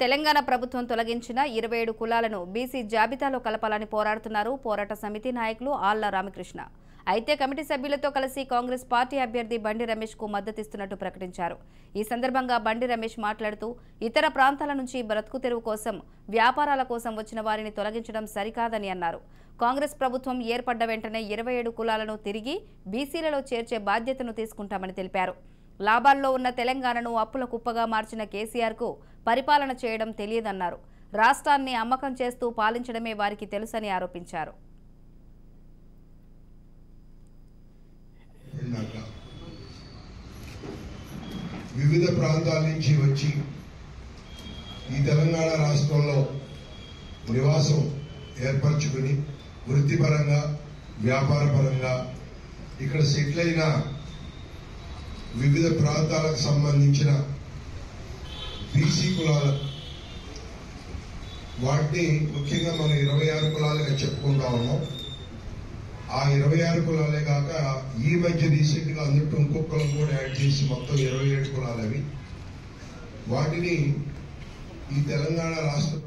తెలంగాణ ప్రభుత్వం తొలగించిన 27 కులాలను బీసీ జాబితాలో కలపాలని పోరాడుతున్నారు పోరాట సమితి నాయకులు ఆళ్ల రామకృష్ణ. అయితే కమిటీ సభ్యులతో కలిసి కాంగ్రెస్ పార్టీ అభ్యర్థి బండి రమేష్ కు మద్దతిస్తున్నట్టు ప్రకటించారు. ఈ సందర్భంగా బండి రమేష్ మాట్లాడుతూ ఇతర ప్రాంతాల నుంచి బ్రతుకు తెరువు కోసం వ్యాపారాల కోసం వచ్చిన వారిని తొలగించడం సరికాదని అన్నారు. కాంగ్రెస్ ప్రభుత్వం ఏర్పడ్డ వెంటనే 27 కులాలను తిరిగి బీసీలలో చేర్చే బాధ్యతను తీసుకుంటామని తెలిపారు. లాభాల్లో ఉన్న తెలంగాణను అప్పుల కుప్పగా మార్చిన కేసీఆర్ కు పరిపాలన చేయడం తెలియదన్నారు. రాష్ట్రాన్ని అమ్మకం చేస్తూ పాలించడమే వారికి తెలుసని ఆరోపించారు. వివిధ ప్రాంతాల నుంచి వచ్చి ఈ తెలంగాణ రాష్ట్రంలో నివాసం ఏర్పరచుకుని వృత్తిపరంగా వ్యాపారపరంగా ఇక్కడ సెటిల్ అయిన వివిధ ప్రాంతాలకు సంబంధించిన బీసీ కులాలు వాటిని ముఖ్యంగా మనం 26 కులాలుగా చెప్పుకుంటా ఉన్నాం. ఆ 26 కులాలే కాక ఈ మధ్య రీసెంట్ గా అందులో ఇంకొక కులం కూడా యాడ్ చేసి మొత్తం 27 కులాలు అవి. వాటిని ఈ తెలంగాణ రాష్ట్ర